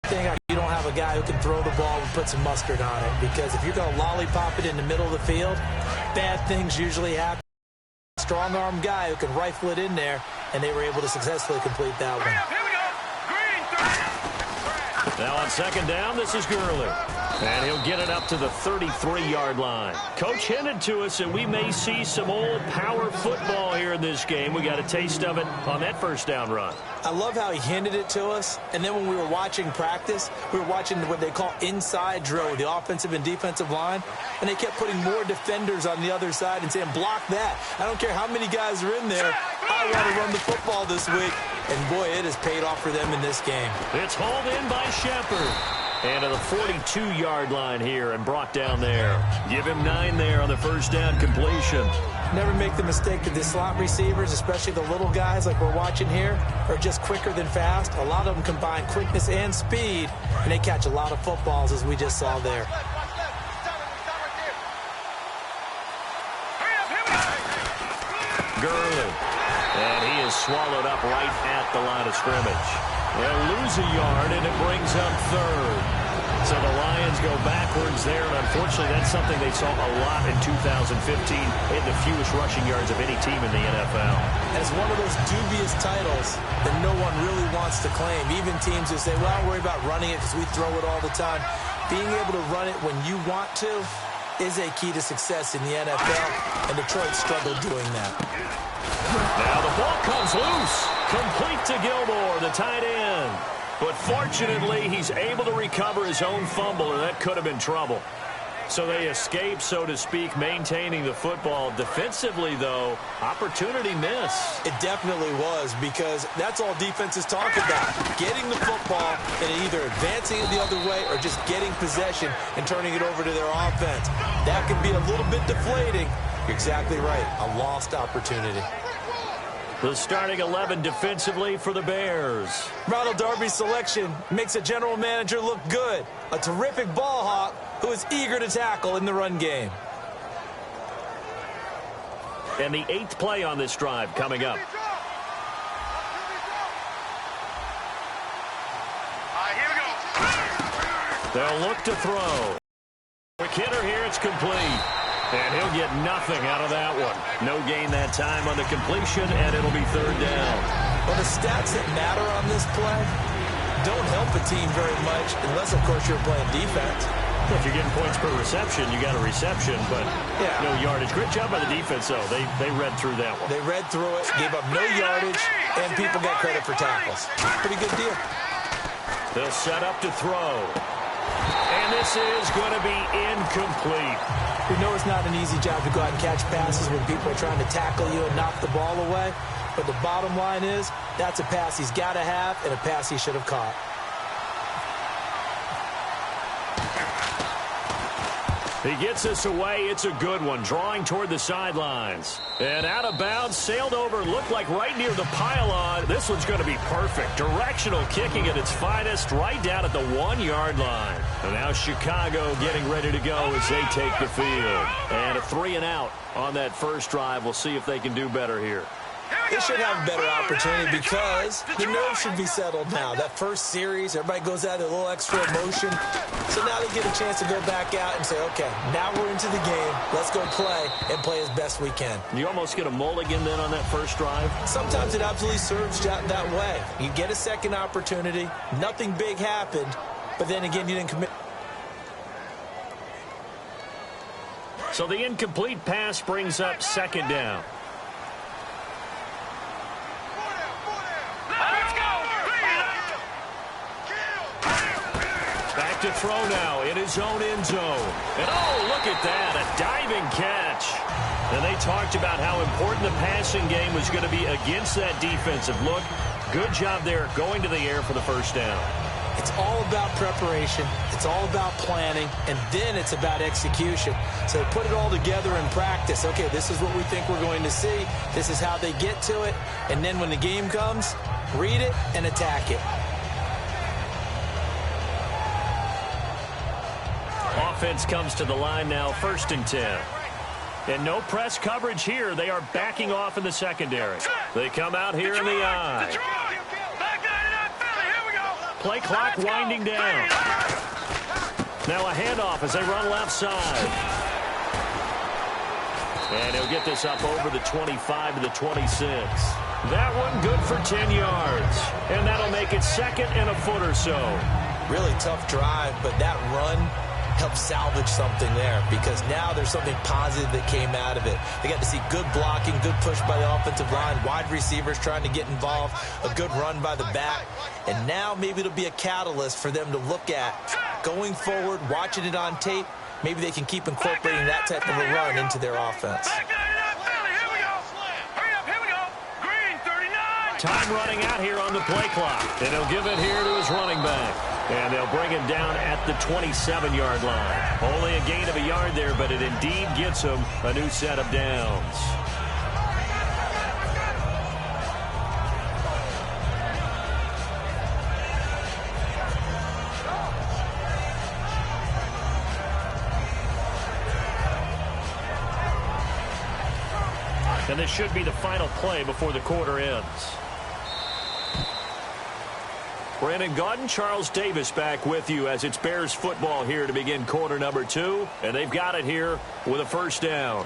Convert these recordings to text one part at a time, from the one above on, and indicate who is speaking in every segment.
Speaker 1: thing, you don't have a guy who can throw the ball and put some mustard on it, because if you're going to lollipop it in the middle of the field, bad things usually happen. Strong-arm guy who can rifle it in there, and they were able to successfully complete that one.
Speaker 2: Now on second down, this is Gurley. And he'll get it up to the 33-yard line. Coach hinted to us that we may see some old power football here in this game. We got a taste of it on that first down run.
Speaker 1: I love how he hinted it to us. And then when we were watching practice, we were watching what they call inside drill, the offensive and defensive line. And they kept putting more defenders on the other side and saying, block that. I don't care how many guys are in there. I want to run the football this week. And, boy, it has paid off for them in this game.
Speaker 2: It's hauled in by Shepard. And to the 42-yard line here and brought down there. Give him 9 there on the first down completion.
Speaker 1: Never make the mistake that the slot receivers, especially the little guys like we're watching here, are just quicker than fast. A lot of them combine quickness and speed, and they catch a lot of footballs, as we just saw there.
Speaker 2: Gurley. And he is swallowed up right at the line of scrimmage. They'll lose a yard, and it brings up third. So the Lions go backwards there, and unfortunately that's something they saw a lot in 2015. They had the fewest rushing yards of any team in the NFL.
Speaker 1: As one of those dubious titles that no one really wants to claim, even teams who say, well, I don't worry about running it because we throw it all the time. Being able to run it when you want to is a key to success in the NFL, and Detroit struggled doing that.
Speaker 2: Now the ball comes loose. Complete to Gilmore, the tight end. But fortunately, he's able to recover his own fumble, or that could have been trouble. So they escape, so to speak, maintaining the football. Defensively, though, opportunity miss.
Speaker 1: It definitely was, because that's all defenses talk about. Getting the football and either advancing it the other way or just getting possession and turning it over to their offense. That can be a little bit deflating. You're exactly right. A lost opportunity.
Speaker 2: The starting 11 defensively for the Bears.
Speaker 1: Ronald Darby's selection makes a general manager look good. A terrific ball hawk who is eager to tackle in the run game.
Speaker 2: And the 8th play on this drive coming up. They'll look to throw. Quick hitter here, it's complete. And he'll get nothing out of that one. No gain that time on the completion, and it'll be third down.
Speaker 1: Well, the stats that matter on this play don't help a team very much, unless, of course, you're playing defense.
Speaker 2: If you're getting points per reception, you got a reception, but no yardage. Great job by the defense, though. They read through that one.
Speaker 1: They read through it, gave up no yardage, and people got credit for tackles. Pretty good deal.
Speaker 2: They'll set up to throw. And this is going to be incomplete.
Speaker 1: We know it's not an easy job to go out and catch passes when people are trying to tackle you and knock the ball away. But the bottom line is, that's a pass he's got to have and a pass he should have caught.
Speaker 2: He gets this away. It's a good one, drawing toward the sidelines. And out of bounds, sailed over, looked like right near the pylon. This one's going to be perfect. Directional kicking at its finest, right down at the 1-yard line. And now Chicago getting ready to go as they take the field. And a 3-and-out on that first drive. We'll see if they can do better here.
Speaker 1: They should have a better opportunity because the nerves should be settled now. That first series, everybody goes out a little extra emotion. So now they get a chance to go back out and say, okay, now we're into the game. Let's go play and play as best we can.
Speaker 2: You almost get a mulligan then on that first drive?
Speaker 1: Sometimes it absolutely serves that way. You get a second opportunity. Nothing big happened, but then again, you didn't commit.
Speaker 2: So the incomplete pass brings up second down. Back to throw now in his own end zone. And oh, look at that, a diving catch. And they talked about how important the passing game was going to be against that defensive look. Good job there going to the air for the first down.
Speaker 1: It's all about preparation. It's all about planning. And then it's about execution. So put it all together in practice. Okay, this is what we think we're going to see. This is how they get to it. And then when the game comes, read it and attack it.
Speaker 2: Offense comes to the line now, 1st and 10. And no press coverage here. They are backing off in the secondary. They come out here in the eye. Play clock winding down. Now a handoff as they run left side. And he'll get this up over the 25 to the 26. That one good for 10 yards. And that'll make it 2nd and a foot or so.
Speaker 1: Really tough drive, but that run helped salvage something there because now there's something positive that came out of it. They got to see good blocking, good push by the offensive line, wide receivers trying to get involved, a good run by the back. And now maybe it'll be a catalyst for them to look at going forward, watching it on tape. Maybe they can keep incorporating that type of a run into their offense.
Speaker 2: Time running out here on the play clock. And he'll give it here to his running back. And they'll bring him down at the 27-yard line. Only a gain of a yard there, but it indeed gets him a new set of downs. And this should be the final play before the quarter ends. Brandon Gaudin, Charles Davis back with you as it's Bears football here to begin quarter number 2. And they've got it here with a first down.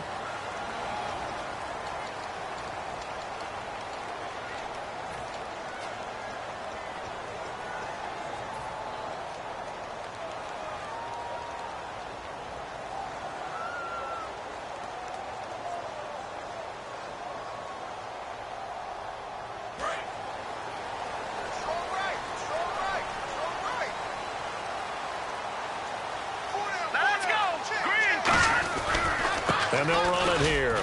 Speaker 2: And they'll run it here.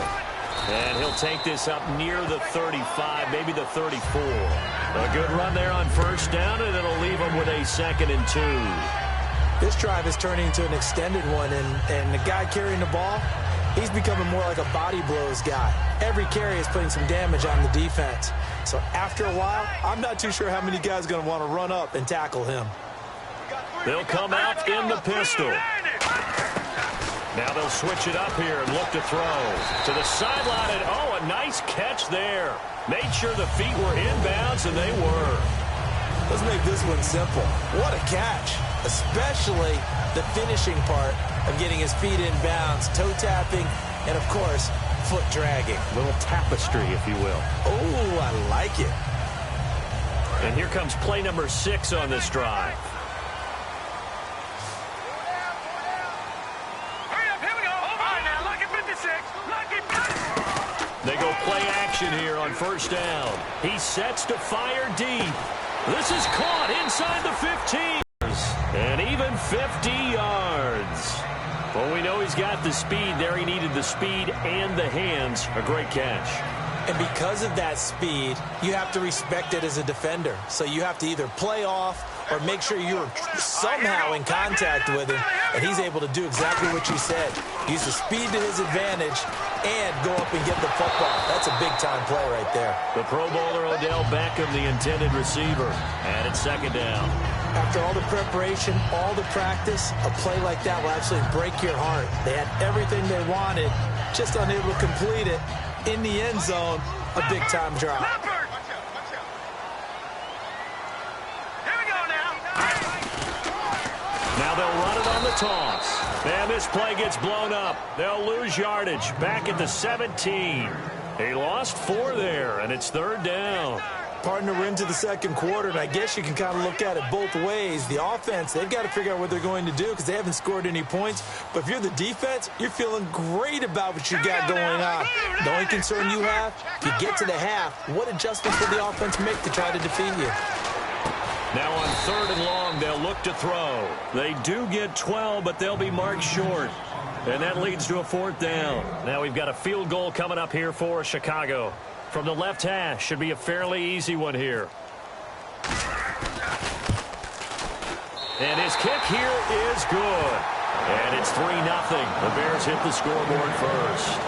Speaker 2: And he'll take this up near the 35, maybe the 34. A good run there on first down, and it'll leave them with a 2nd and 2.
Speaker 1: This drive is turning into an extended one, and the guy carrying the ball, he's becoming more like a body blows guy. Every carry is putting some damage on the defense. So after a while, I'm not too sure how many guys are going to want to run up and tackle him.
Speaker 2: They'll come out in the pistol. Now they'll switch it up here and look to throw. To the sideline, and oh, a nice catch there. Made sure the feet were inbounds, and they were.
Speaker 1: Let's make this one simple. What a catch, especially the finishing part of getting his feet inbounds, toe tapping, and, of course, foot dragging.
Speaker 2: A little tapestry, if you will.
Speaker 1: Oh, I like it.
Speaker 2: And here comes play number 6 on this drive. They go play action here on first down. He sets to fire deep. This is caught inside the 15. And even 50 yards. Well, we know he's got the speed there. He needed the speed and the hands. A great catch.
Speaker 1: And because of that speed, you have to respect it as a defender. So you have to either play off or make sure you're somehow in contact with him. And he's able to do exactly what you said. Use the speed to his advantage and go up and get the football. That's a big-time play right there.
Speaker 2: The Pro Bowler Odell Beckham, the intended receiver. And it's 2nd down.
Speaker 1: After all the preparation, all the practice, a play like that will actually break your heart. They had everything they wanted, just unable to complete it. In the end zone, a big-time drop.
Speaker 2: Now they'll run it on the toss. And this play gets blown up. They'll lose yardage back at the 17. He lost 4 there, and it's 3rd down.
Speaker 1: Partner, we're into the second quarter, and I guess you can kind of look at it both ways. The offense, they've got to figure out what they're going to do because they haven't scored any points. But if you're the defense, you're feeling great about what you got going on. The only concern you have, if you get to the half, what adjustments will the offense make to try to defeat you?
Speaker 2: Now on 3rd and long, they'll look to throw. They do get 12, but they'll be marked short. And that leads to a 4th down. Now we've got a field goal coming up here for Chicago. From the left hash, should be a fairly easy one here. And his kick here is good. And it's 3-0. The Bears hit the scoreboard first.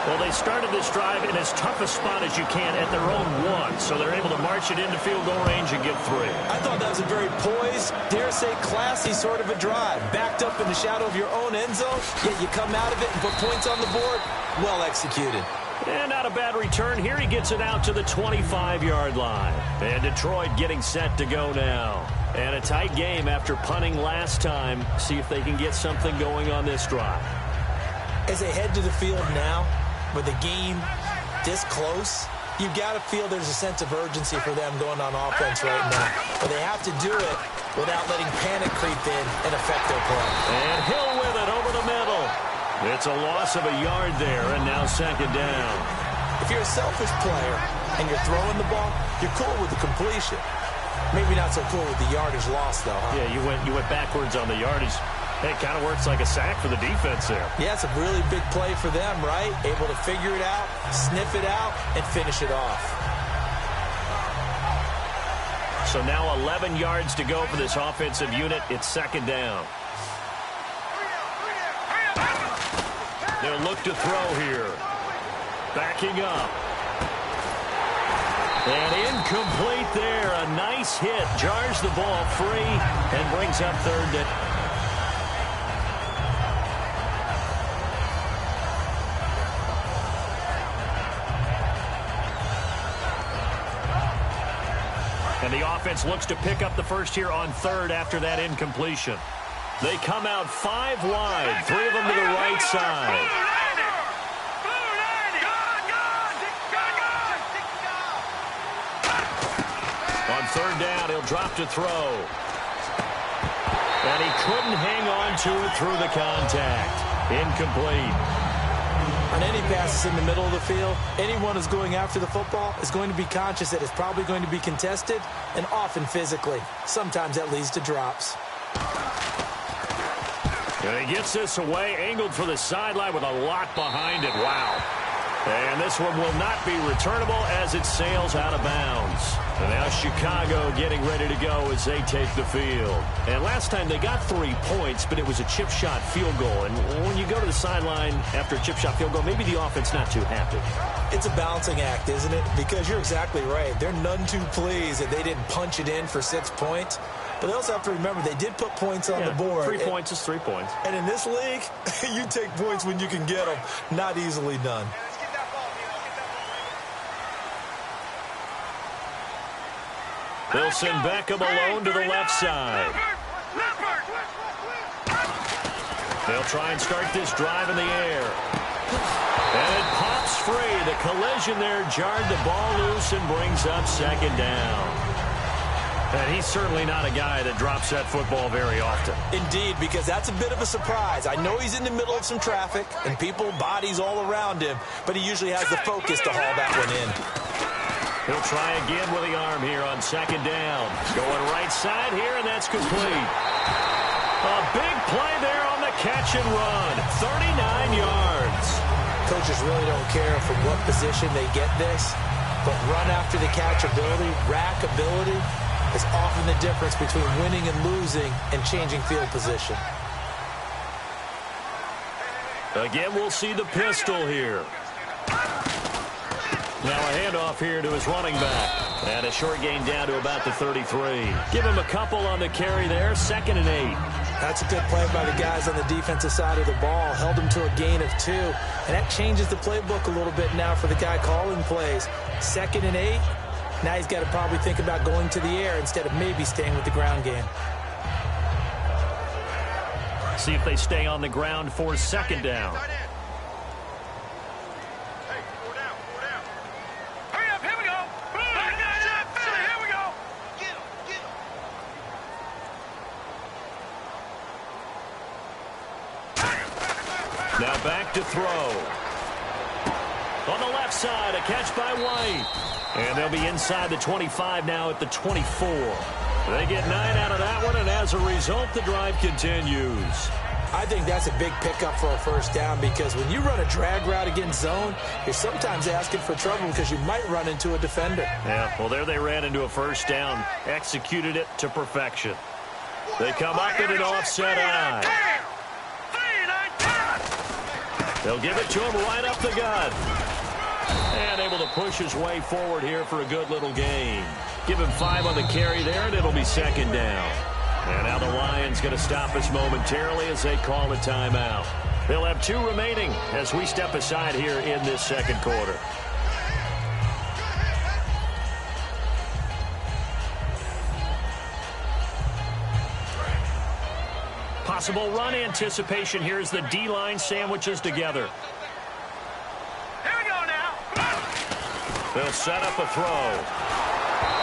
Speaker 2: Well, they started this drive in as tough a spot as you can at their own 1, so they're able to march it into field goal range and get 3.
Speaker 1: I thought that was a very poised, dare say classy sort of a drive. Backed up in the shadow of your own end zone, yet you come out of it and put points on the board. Well executed.
Speaker 2: And not a bad return. Here he gets it out to the 25-yard line. And Detroit getting set to go now. And a tight game after punting last time. See if they can get something going on this drive.
Speaker 1: As they head to the field now, with the game this close, you've got to feel there's a sense of urgency for them going on offense right now. But they have to do it without letting panic creep in and affect their play.
Speaker 2: And Hill with it over the middle. It's a loss of a yard there, and now second down.
Speaker 1: If you're a selfish player and you're throwing the ball, you're cool with the completion. Maybe not so cool with the yardage loss, though, huh?
Speaker 2: Yeah, you went backwards on the yardage. Hey, it kind of works like a sack for the defense there.
Speaker 1: Yeah, it's a really big play for them, right? Able to figure it out, sniff it out, and finish it off.
Speaker 2: So now 11 yards to go for this offensive unit. It's second down. They'll look to throw here. Backing up. And incomplete there. A nice hit. Jars the ball free and brings up third down. And the offense looks to pick up the first here on third after that incompletion. They come out 5 wide, 3 of them to the right side. On third down, he'll drop to throw. And he couldn't hang on to it through the contact. Incomplete.
Speaker 1: On any passes in the middle of the field, anyone who's going after the football is going to be conscious that it's probably going to be contested, and often physically. Sometimes that leads to drops.
Speaker 2: And he gets this away, angled for the sideline with a lot behind it. Wow. And this one will not be returnable as it sails out of bounds. And now Chicago getting ready to go as they take the field. And last time they got 3 points, but it was a chip shot field goal. And when you go to the sideline after a chip shot field goal, maybe the offense not too happy.
Speaker 1: It's a balancing act, isn't it? Because you're exactly right. They're none too pleased that they didn't punch it in for 6 points. But they also have to remember they did put points on the board.
Speaker 2: 3 points is 3 points.
Speaker 1: And in this league, you take points when you can get them. Not easily done.
Speaker 2: They'll send Beckham alone to the left side. They'll try and start this drive in the air. And it pops free. The collision there jarred the ball loose and brings up second down. And he's certainly not a guy that drops that football very often.
Speaker 1: Indeed, because that's a bit of a surprise. I know he's in the middle of some traffic and people, bodies all around him, but he usually has the focus to haul that one in.
Speaker 2: He'll try again with the arm here on second down. Going right side here, and that's complete. A big play there on the catch and run. 39 yards.
Speaker 1: Coaches really don't care from what position they get this, but run after the catch ability, rack ability, is often the difference between winning and losing and changing field position.
Speaker 2: Again, we'll see the pistol here. Now a handoff here to his running back. And a short gain down to about the 33. Give him a couple on the carry there. 2nd and 8.
Speaker 1: That's a good play by the guys on the defensive side of the ball. Held him to a gain of 2. And that changes the playbook a little bit now for the guy calling plays. 2nd and 8. Now he's got to probably think about going to the air instead of maybe staying with the ground game.
Speaker 2: See if they stay on the ground for second down. Now back to throw. On the left side, a catch by White. And they'll be inside the 25 now at the 24. They get 9 out of that one, and as a result, the drive continues.
Speaker 1: I think that's a big pickup for a first down because when you run a drag route against zone, you're sometimes asking for trouble because you might run into a defender.
Speaker 2: Yeah, well, there they ran into a first down, executed it to perfection. They come up in an offset eye. They'll give it to him right up the gut. And able to push his way forward here for a good little gain. Give him 5 on the carry there, and it'll be second down. And now the Lions going to stop us momentarily as they call a timeout. They'll have 2 remaining as we step aside here in this second quarter. Possible run anticipation here as the D-line sandwiches together.
Speaker 3: Here we go now.
Speaker 2: They'll set up a throw.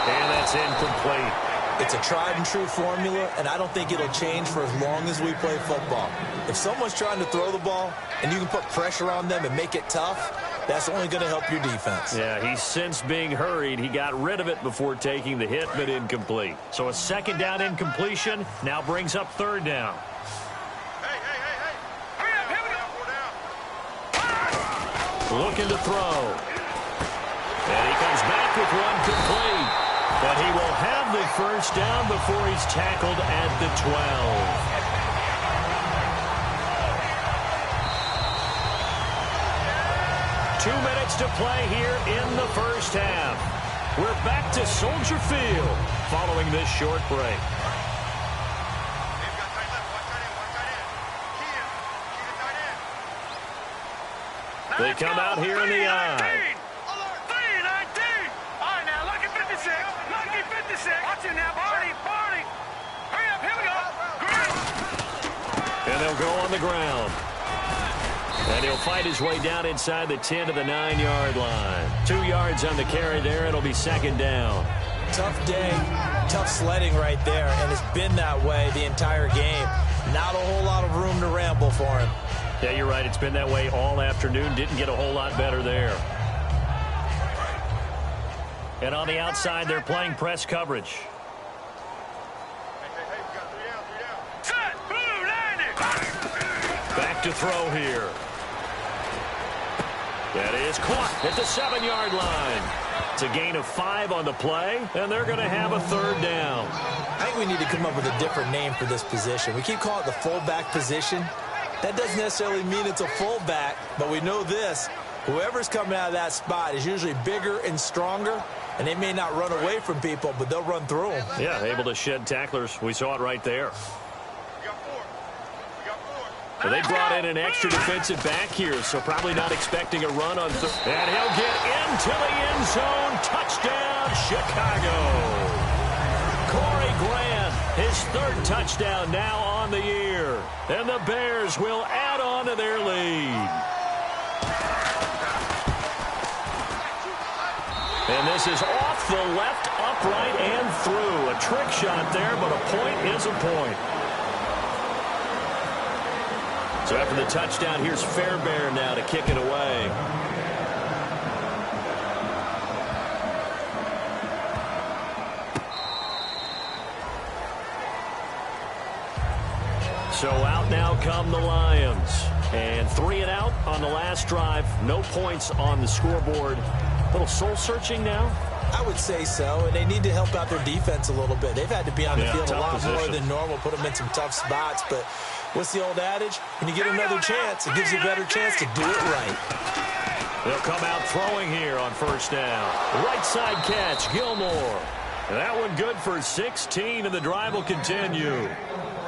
Speaker 2: And that's incomplete.
Speaker 1: It's a tried and true formula, and I don't think it'll change for as long as we play football. If someone's trying to throw the ball and you can put pressure on them and make it tough, that's only going to help your defense.
Speaker 2: Yeah, he's since being hurried. He got rid of it before taking the hit, but incomplete. So a second down incompletion now brings up third down.
Speaker 3: Hey. Hurry up, here we go.
Speaker 2: Looking to throw. And he comes back with one complete. But he will have the first down before he's tackled at the 12. Two minutes to play here in the first half. We're back to Soldier Field following this short break. They come out here in the I.
Speaker 3: Watch it now, party. Hurry up, here we go.
Speaker 2: And they'll go on the ground. And he'll fight his way down inside the 10 to the 9-yard line. 2 yards on the carry there. It'll be second down.
Speaker 1: Tough day, tough sledding right there, and it's been that way the entire game. Not a whole lot of room to ramble for him.
Speaker 2: Yeah, you're right. It's been that way all afternoon. Didn't get a whole lot better there. And on the outside, they're playing press coverage.
Speaker 3: Set, blue, landing.
Speaker 2: Back to throw here. That is caught at the 7-yard line. It's a gain of 5 on the play, and they're going to have a third down.
Speaker 1: I think we need to come up with a different name for this position. We keep calling it the fullback position. That doesn't necessarily mean it's a fullback, but we know this. Whoever's coming out of that spot is usually bigger and stronger, and they may not run away from people, but they'll run through them.
Speaker 2: Yeah, able to shed tacklers. We saw it right there. Well, they brought in an extra defensive back here, so probably not expecting a run on third. And he'll get into the end zone. Touchdown, Chicago. Corey Grant, his third touchdown now on the year. And the Bears will add on to their lead. And this is off the left, upright, and through. A trick shot there, but a point is a point. So after the touchdown, here's Fairbairn now to kick it away. So out now come the Lions. And 3 and out on the last drive. No points on the scoreboard. A little soul-searching now?
Speaker 1: I would say so, and they need to help out their defense a little bit. They've had to be on the field a lot more than normal, put them in some tough spots. But what's the old adage? When you get another chance, it gives you a better chance to do it right.
Speaker 2: They'll come out throwing here on first down. Right side catch, Gilmore. And that one good for 16, and the drive will continue.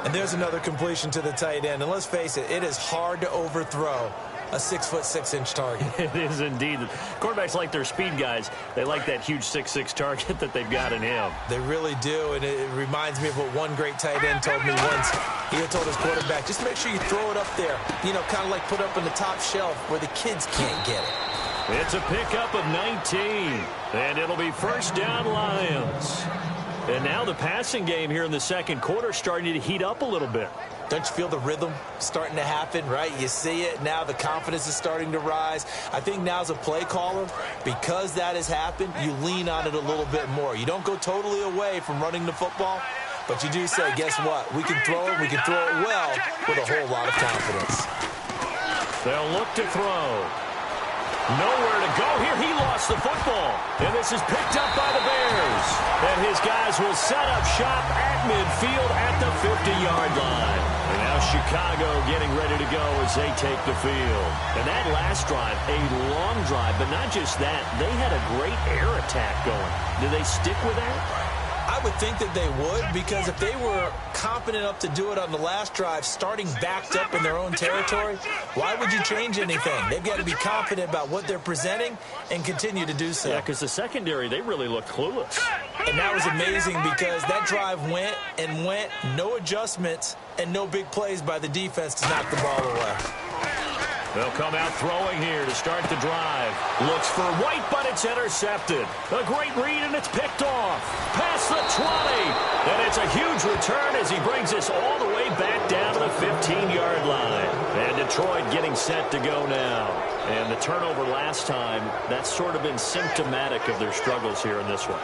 Speaker 1: And there's another completion to the tight end. And let's face it, it is hard to overthrow a 6'6" target.
Speaker 2: It is indeed. Quarterbacks like their speed guys. They like that huge 6'6" target that they've got in him.
Speaker 1: They really do, and it reminds me of what one great tight end told me once. He told his quarterback, just make sure you throw it up there, you know, kind of like put up on the top shelf where the kids can't get it.
Speaker 2: It's a pickup of 19, and it'll be first down Lions. And now the passing game here in the second quarter starting to heat up a little bit.
Speaker 1: Don't you feel the rhythm starting to happen, right? You see it now. The confidence is starting to rise. I think now as a play caller, because that has happened, you lean on it a little bit more. You don't go totally away from running the football, but you do say, guess what? We can throw it. We can throw it well with a whole lot of confidence.
Speaker 2: They'll look to throw. Nowhere to go here. He lost the football. And this is picked up by the Bears. And his guys will set up shop at midfield at the 50-yard line. And now Chicago getting ready to go as they take the field. And that last drive, a long drive, but not just that. They had a great air attack going. Do they stick with that?
Speaker 1: I would think that they would, because if they were competent enough to do it on the last drive, starting backed up in their own territory, why would you change anything? They've got to be confident about what they're presenting and continue to do so.
Speaker 2: Yeah, because the secondary, they really looked clueless.
Speaker 1: And that was amazing because that drive went, no adjustments, and no big plays by the defense to knock the ball away.
Speaker 2: They'll come out throwing here to start the drive. Looks for White, but it's intercepted. A great read, and it's picked off. Past the 20. And it's a huge return as he brings us all the way back down to the 15-yard line. And Detroit getting set to go now. And the turnover last time, that's sort of been symptomatic of their struggles here in this one.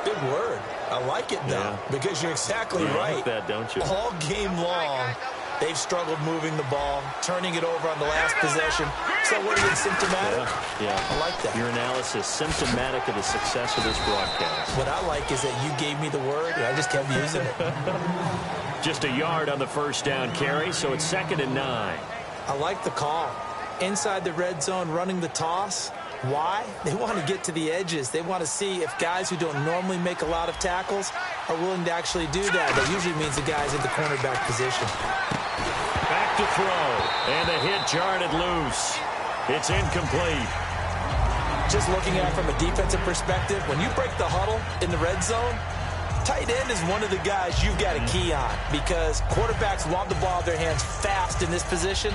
Speaker 1: Big word. I like it, though, because you're exactly right.
Speaker 2: You like that, don't you?
Speaker 1: All game long, they've struggled moving the ball, turning it over on the last possession. So what is it, symptomatic?
Speaker 2: Yeah.
Speaker 1: I like that.
Speaker 2: Your analysis, symptomatic of the success of this broadcast.
Speaker 1: What I like is that you gave me the word, and I just kept using it.
Speaker 2: Just a yard on the first down carry, so it's 2nd and 9.
Speaker 1: I like the call. Inside the red zone, running the toss. Why? They want to get to the edges. They want to see if guys who don't normally make a lot of tackles are willing to actually do that. That usually means the guy's in the cornerback position.
Speaker 2: Back to throw, and the hit jarred it loose. It's incomplete.
Speaker 1: Just looking at it from a defensive perspective, when you break the huddle in the red zone, tight end is one of the guys you've got to key on because quarterbacks want the ball in their hands fast in this position,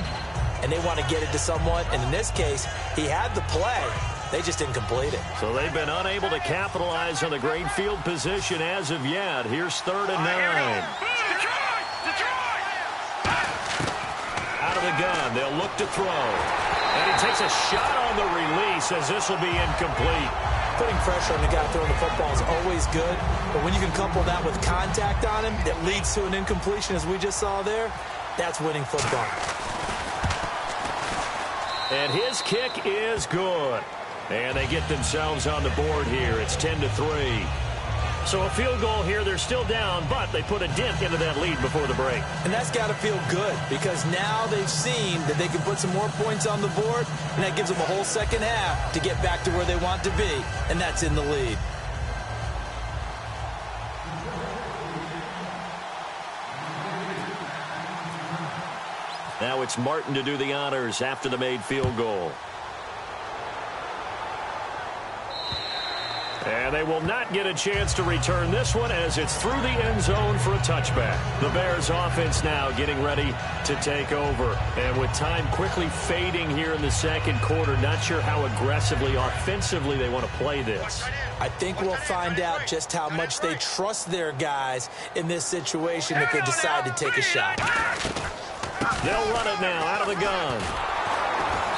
Speaker 1: and they want to get it to someone. And in this case, he had the play. They just didn't complete it.
Speaker 2: So they've been unable to capitalize on the great field position as of yet. Here's 3rd and 9. Out of the gun, they'll look to throw. And he takes a shot on the release as this will be incomplete.
Speaker 1: Putting pressure on the guy throwing the football is always good, but when you can couple that with contact on him that leads to an incompletion, as we just saw there, that's winning football.
Speaker 2: And his kick is good. And they get themselves on the board here. It's 10-3. So a field goal here. They're still down, but they put a dent into that lead before the break.
Speaker 1: And that's got to feel good because now they've seen that they can put some more points on the board, and that gives them a whole second half to get back to where they want to be, and that's in the lead.
Speaker 2: Now it's Martin to do the honors after the made field goal. And they will not get a chance to return this one as it's through the end zone for a touchback. The Bears offense now getting ready to take over. And with time quickly fading here in the second quarter, not sure how aggressively, offensively they want to play this.
Speaker 1: I think we'll find out just how much they trust their guys in this situation if they decide to take a shot.
Speaker 2: They'll run it now out of the gun.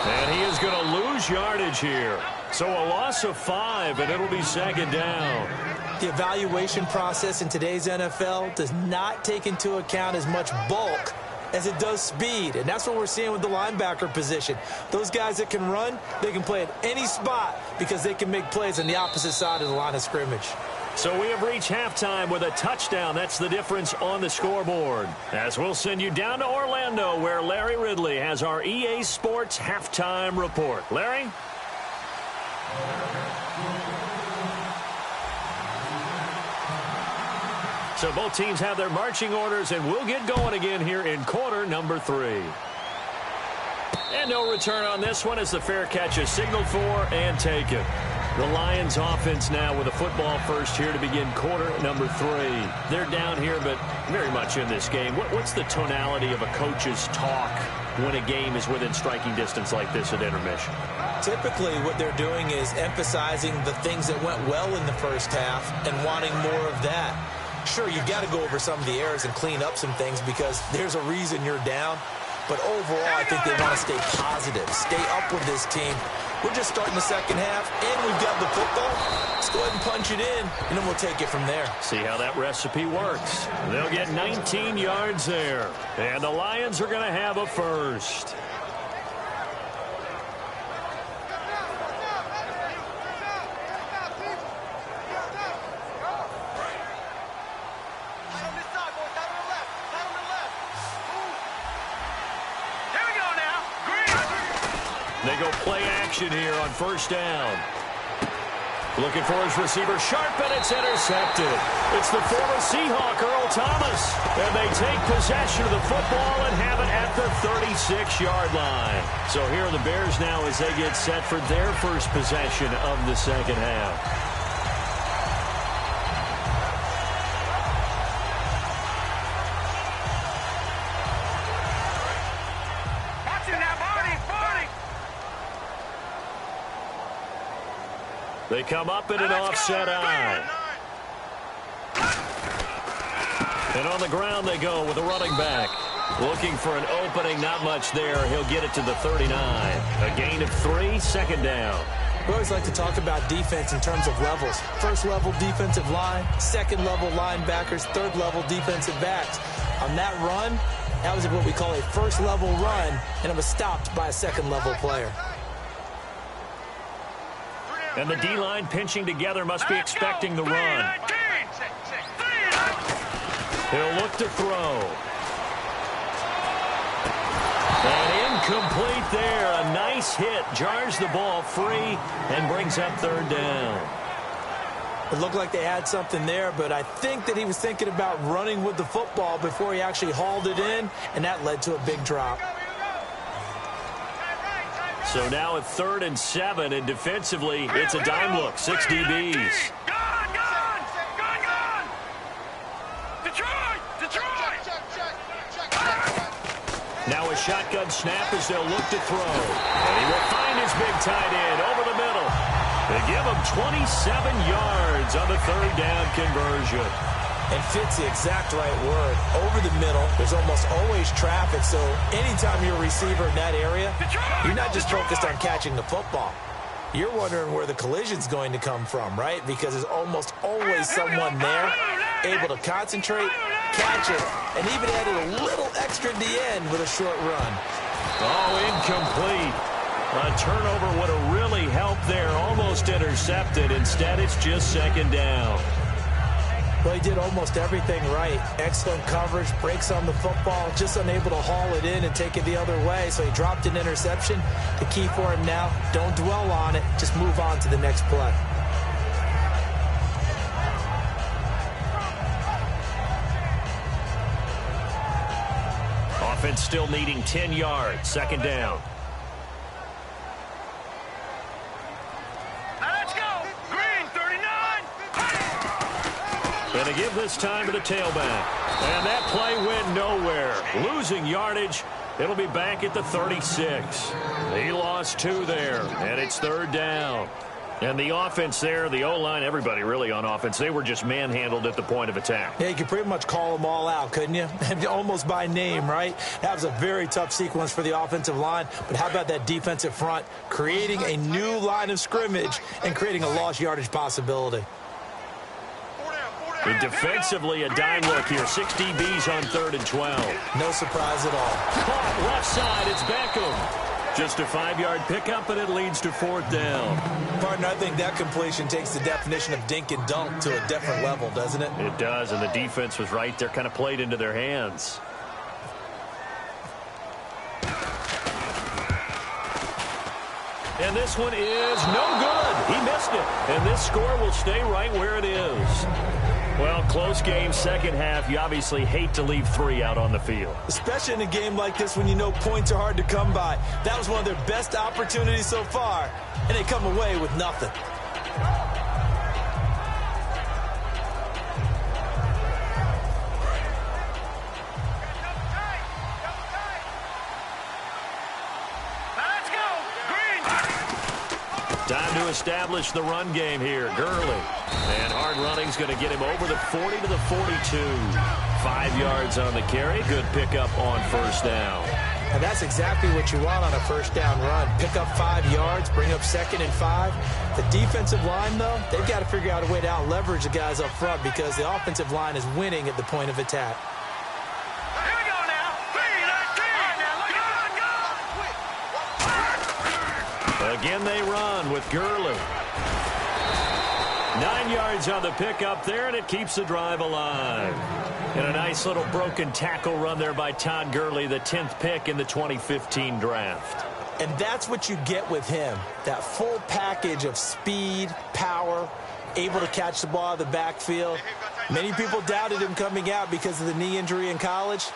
Speaker 2: And he is going to lose yardage here. So a loss of 5, and it'll be 2nd down.
Speaker 1: The evaluation process in today's NFL does not take into account as much bulk as it does speed. And that's what we're seeing with the linebacker position. Those guys that can run, they can play at any spot because they can make plays on the opposite side of the line of scrimmage.
Speaker 2: So we have reached halftime with a touchdown. That's the difference on the scoreboard. As we'll send you down to Orlando where Larry Ridley has our EA Sports halftime report. Larry? So both teams have their marching orders, and we'll get going again here in quarter number 3. And no return on this one as the fair catch is signaled for and taken. The Lions offense now with a football first here to begin quarter number 3. They're down here, but very much in this game. What's the tonality of a coach's talk when a game is within striking distance like this at intermission?
Speaker 1: Typically, what they're doing is emphasizing the things that went well in the first half and wanting more of that. Sure, you've got to go over some of the errors and clean up some things because there's a reason you're down. But overall, I think they want to stay positive, stay up with this team. We're just starting the second half, and we've got the football. Let's go ahead and punch it in, and then we'll take it from there.
Speaker 2: See how that recipe works. They'll get 19 yards there, and the Lions are going to have a first. They go play action here on first down. Looking for his receiver, sharp, and it's intercepted. It's the former Seahawk, Earl Thomas. And they take possession of the football and have it at the 36-yard line. So here are the Bears now as they get set for their first possession of the second half. They come up in an offset eye. And on the ground they go with a running back. Looking for an opening, not much there. He'll get it to the 39. A gain of 3, second down.
Speaker 1: We always like to talk about defense in terms of levels. First level defensive line, second level linebackers, third level defensive backs. On that run, that was what we call a first level run, and it was stopped by a second level player.
Speaker 2: And the D-line pinching together must be expecting the run. He'll look to throw. And incomplete there. A nice hit. Jars the ball free and brings up third down.
Speaker 1: It looked like they had something there, but I think that he was thinking about running with the football before he actually hauled it in, and that led to a big drop.
Speaker 2: So now at 3rd and 7, and defensively, it's a dime look. 6 DBs.
Speaker 3: Gone! Detroit!
Speaker 2: Now a shotgun snap as they'll look to throw. And he will find his big tight end over the middle. They give him 27 yards on the third down conversion.
Speaker 1: And fits the exact right word. Over the middle, there's almost always traffic, so anytime you're a receiver in that area, you're not just focused on catching the football. You're wondering where the collision's going to come from, right? Because there's almost always someone there able to concentrate, catch it, and even added a little extra at the end with a short run.
Speaker 2: Oh, incomplete. A turnover would have really helped there. Almost intercepted. Instead, it's just second down.
Speaker 1: Well, he did almost everything right. Excellent coverage, breaks on the football, just unable to haul it in and take it the other way. So he dropped an interception. The key for him now, don't dwell on it. Just move on to the next play.
Speaker 2: Offense still needing 10 yards. Second down. And to give this time to the tailback. And that play went nowhere. Losing yardage. It'll be back at the 36. He lost 2 there. And it's third down. And the offense there, the O-line, everybody really on offense, they were just manhandled at the point of attack.
Speaker 1: Yeah, you could pretty much call them all out, couldn't you? Almost by name, right? That was a very tough sequence for the offensive line. But how about that defensive front creating a new line of scrimmage and creating a lost yardage possibility?
Speaker 2: And defensively, a dime look here. 6 DBs on 3rd and 12.
Speaker 1: No surprise at all.
Speaker 2: Caught left side. It's Beckham. Just a 5-yard pickup, and it leads to 4th down.
Speaker 1: Partner, I think that completion takes the definition of dink and dunk to a different level, doesn't it?
Speaker 2: It does, and the defense was right there, kind of played into their hands. And this one is no good. He missed it. And this score will stay right where it is. Well, close game, second half. You obviously hate to leave 3 out on the field.
Speaker 1: Especially in a game like this when you know points are hard to come by. That was one of their best opportunities so far, and they come away with nothing.
Speaker 2: Time to establish the run game here. Gurley. And hard running's going to get him over the 40 to the 42. 5 yards on the carry. Good pickup on first down.
Speaker 1: And that's exactly what you want on a first down run. Pick up 5 yards, bring up 2nd and 5. The defensive line, though, they've got to figure out a way to out-leverage the guys up front because the offensive line is winning at the point of attack.
Speaker 2: Again, they run with Gurley. 9 yards on the pickup there, and it keeps the drive alive. And a nice little broken tackle run there by Todd Gurley, the 10th pick in the 2015 draft.
Speaker 1: And that's what you get with him, that full package of speed, power, able to catch the ball in the backfield. Many people doubted him coming out because of the knee injury in college.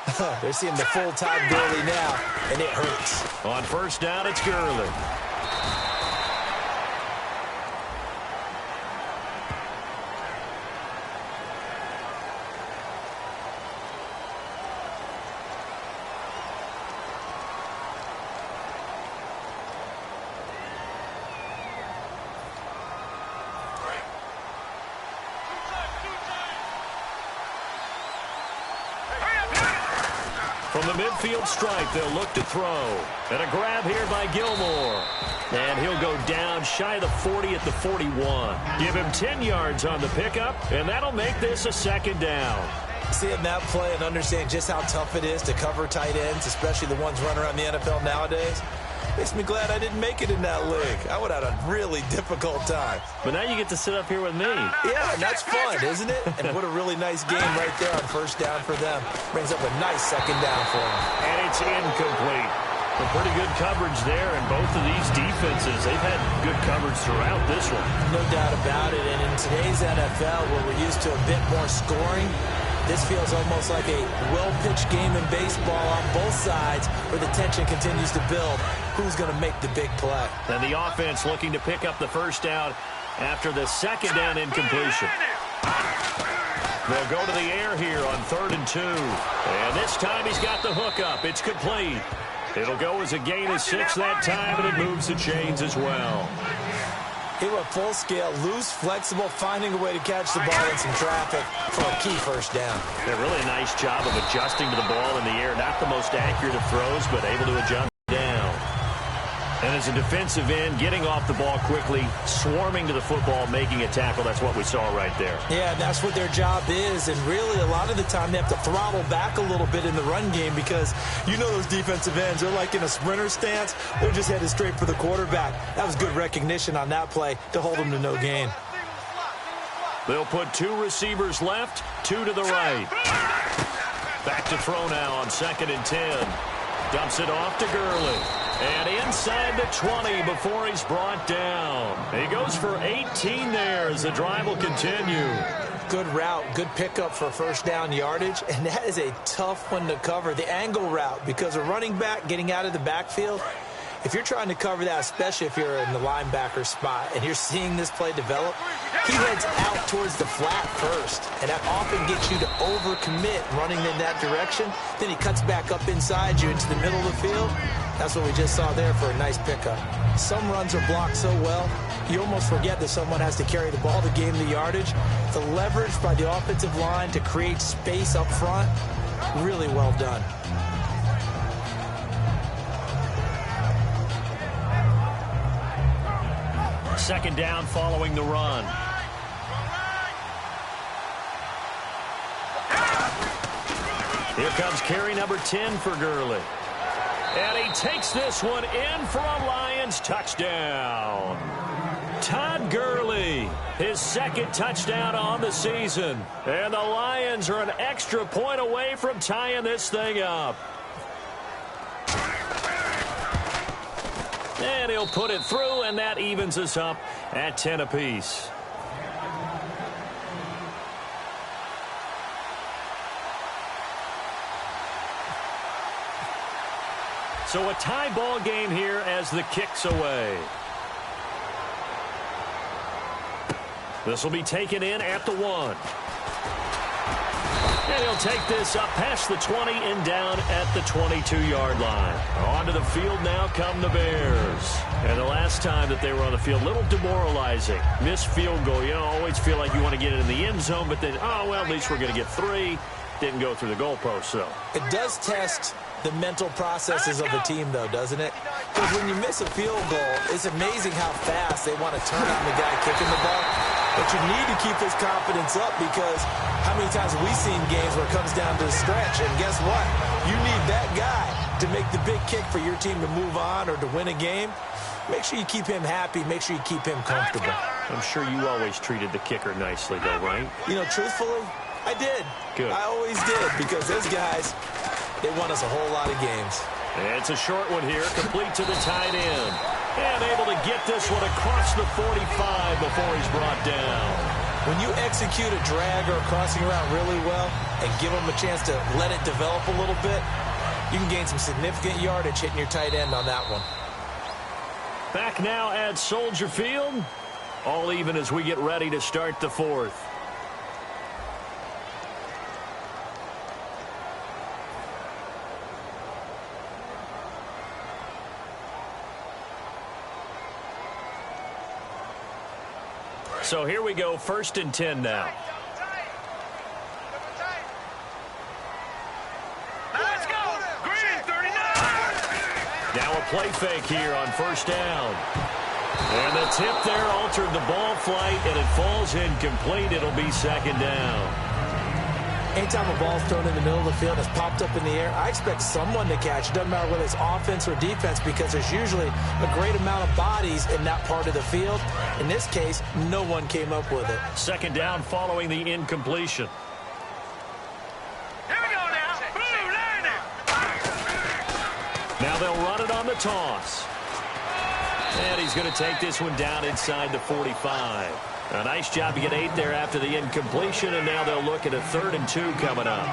Speaker 1: They're seeing the full-time Gurley now, and it hurts.
Speaker 2: On first down, it's Gurley. From the midfield stripe, they'll look to throw. And a grab here by Gilmore. And he'll go down shy of the 40 at the 41. Give him 10 yards on the pickup, and that'll make this a second down.
Speaker 1: Seeing that play and understand just how tough it is to cover tight ends, especially the ones running around the NFL nowadays, makes me glad I didn't make it in that league. I would have had a really difficult time.
Speaker 2: But now you get to sit up here with me.
Speaker 1: Yeah, and that's fun, isn't it? And what a really nice game right there on first down for them. Brings up a nice second down for them.
Speaker 2: And it's incomplete. Some pretty good coverage there, and both of these defenses, they've had good coverage throughout this one.
Speaker 1: No doubt about it. And in today's NFL, where we're used to a bit more scoring, this feels almost like a well-pitched game in baseball on both sides where the tension continues to build. Who's going to make the big play?
Speaker 2: And the offense looking to pick up the first down after the second down incompletion. They'll go to the air here on 3rd and 2. And this time he's got the hook up. It's complete. It'll go as a gain of 6 that time, and it moves the chains as well.
Speaker 1: He went full scale, loose, flexible, finding a way to catch the ball in some traffic for a key first down.
Speaker 2: Yeah, really a nice job of adjusting to the ball in the air. Not the most accurate of throws, but able to adjust down. And as a defensive end, getting off the ball quickly, swarming to the football, making a tackle, that's what we saw right there.
Speaker 1: Yeah, that's what their job is, and really a lot of the time they have to throttle back a little bit in the run game because you know those defensive ends, they're like in a sprinter stance, they're just headed straight for the quarterback. That was good recognition on that play to hold them to no gain.
Speaker 2: They'll put 2 receivers left, 2 to the right. Back to throw now on 2nd and 10. Dumps it off to Gurley. And inside the 20 before he's brought down. He goes for 18 there as the drive will continue.
Speaker 1: Good route, good pickup for first down yardage, and that is a tough one to cover. The angle route, because a running back getting out of the backfield, if you're trying to cover that, especially if you're in the linebacker spot and you're seeing this play develop, he heads out towards the flat first, and that often gets you to overcommit running in that direction. Then he cuts back up inside you into the middle of the field. That's what we just saw there for a nice pickup. Some runs are blocked so well, you almost forget that someone has to carry the ball to gain the yardage. The leverage by the offensive line to create space up front, really well done.
Speaker 2: Second down following the run. Here comes carry number 10 for Gurley. And he takes this one in for a Lions touchdown. Todd Gurley, his second touchdown on the season. And the Lions are an extra point away from tying this thing up. And he'll put it through, and that evens us up at 10 apiece. So a tie ball game here as the kick's away. This will be taken in at the 1. And he'll take this up past the 20 and down at the 22-yard line. Onto the field now come the Bears. And the last time that they were on the field, a little demoralizing. Missed field goal. You know, always feel like you want to get it in the end zone, but then, oh, well, at least we're going to get 3. Didn't go through the goalpost, though.
Speaker 1: It does test the mental processes of the team, though, doesn't it? Because when you miss a field goal, it's amazing how fast they want to turn on the guy kicking the ball. But you need to keep his confidence up because how many times have we seen games where it comes down to the stretch? And guess what? You need that guy to make the big kick for your team to move on or to win a game. Make sure you keep him happy. Make sure you keep him comfortable.
Speaker 2: I'm sure you always treated the kicker nicely, though, right?
Speaker 1: You know, truthfully, I did.
Speaker 2: Good.
Speaker 1: I always did because those guys, they won us a whole lot of games.
Speaker 2: It's a short one here, complete to the tight end. And able to get this one across the 45 before he's brought down.
Speaker 1: When you execute a drag or a crossing route really well and give him a chance to let it develop a little bit, you can gain some significant yardage hitting your tight end on that one.
Speaker 2: Back now at Soldier Field. All even as we get ready to start the fourth. So here we go, 1st and 10 now.
Speaker 3: Let's go. Green 39.
Speaker 2: Now a play fake here on 1st down. And the tip there altered the ball flight, and it falls incomplete. It'll be 2nd down.
Speaker 1: Anytime a ball's thrown in the middle of the field and it's popped up in the air, I expect someone to catch. It doesn't matter whether it's offense or defense because there's usually a great amount of bodies in that part of the field. In this case, no one came up with it.
Speaker 2: 2nd down following the incompletion.
Speaker 3: Here we go now. Boom, learn it.
Speaker 2: Now they'll run it on the toss. And he's going to take this one down inside the 45. A nice job to get 8 there after the incompletion, and now they'll look at a 3rd and 2 coming up.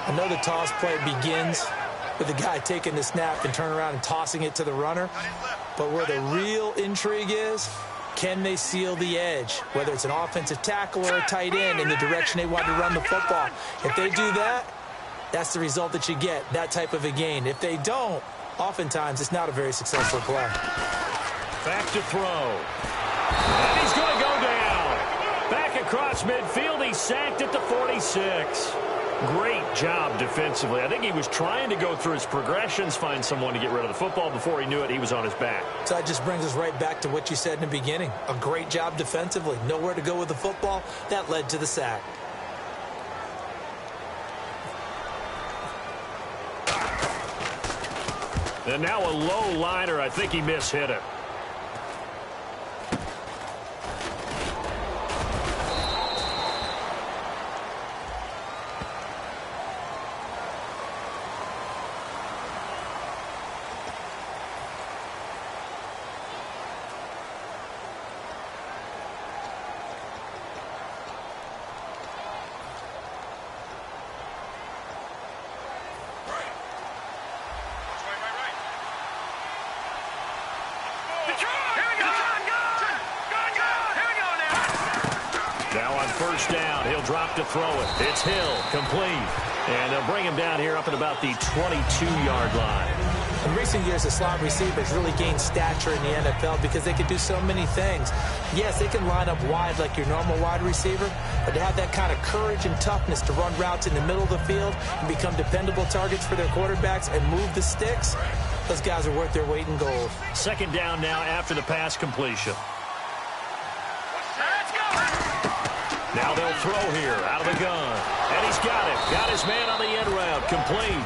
Speaker 1: I know the toss play begins with the guy taking the snap and turning around and tossing it to the runner. But where the real intrigue is, can they seal the edge? Whether it's an offensive tackle or a tight end in the direction they want to run the football. If they do that, that's the result that you get, that type of a gain. If they don't, oftentimes it's not a very successful play.
Speaker 2: Back to throw. And he's going to go down. Back across midfield. He's sacked at the 46. Great job defensively. I think he was trying to go through his progressions, find someone to get rid of the football. Before he knew it, he was on his back.
Speaker 1: So that just brings us right back to what you said in the beginning. A great job defensively. Nowhere to go with the football. That led to the sack.
Speaker 2: And now a low liner. I think he mishit it. To throw it. It's Hill, complete. And they'll bring him down here up at about the 22-yard line.
Speaker 1: In recent years, the slot receivers really gained stature in the NFL because they can do so many things. Yes, they can line up wide like your normal wide receiver, but to have that kind of courage and toughness to run routes in the middle of the field and become dependable targets for their quarterbacks and move the sticks, those guys are worth their weight in gold.
Speaker 2: 2nd down now after the pass completion. Now they'll throw here out of the gun. And he's got it. Got his man on the end route. Complete.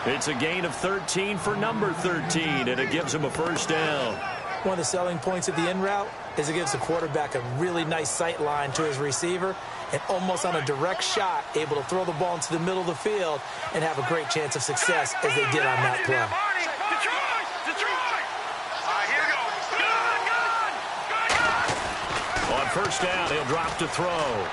Speaker 2: It's a gain of 13 for number 13, and it gives him a 1st down.
Speaker 1: One of the selling points of the in route is it gives the quarterback a really nice sight line to his receiver and almost on a direct shot able to throw the ball into the middle of the field and have a great chance of success as they did on that play.
Speaker 2: On 1st down, he'll drop to throw.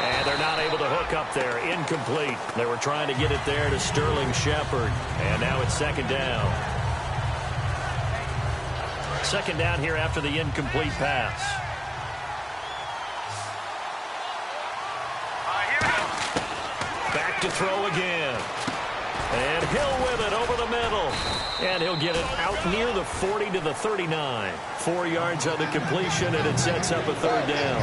Speaker 2: And they're not able to hook up there. Incomplete. They were trying to get it there to Sterling Shepard. And now it's 2nd down. 2nd down here after the incomplete pass. Back to throw again. And Hill with it over the middle. And he'll get it out near the 40 to the 39. 4 yards on the completion, and it sets up a 3rd down.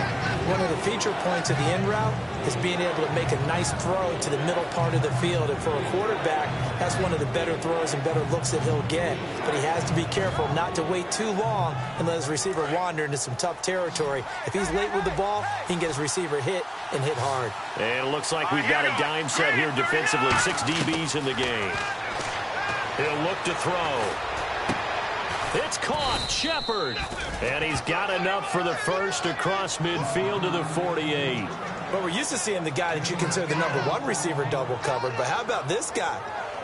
Speaker 1: One of the feature points of the in route is being able to make a nice throw to the middle part of the field. And for a quarterback, that's one of the better throws and better looks that he'll get. But he has to be careful not to wait too long and let his receiver wander into some tough territory. If he's late with the ball, he can get his receiver hit and hit hard.
Speaker 2: And it looks like we've got a dime set here defensively. 6 DBs in the game. He'll look to throw. It's caught. Shepard. And he's got enough for the 1st across midfield to the 48.
Speaker 1: Well, we're used to seeing the guy that you consider the #1 receiver double covered, but how about this guy?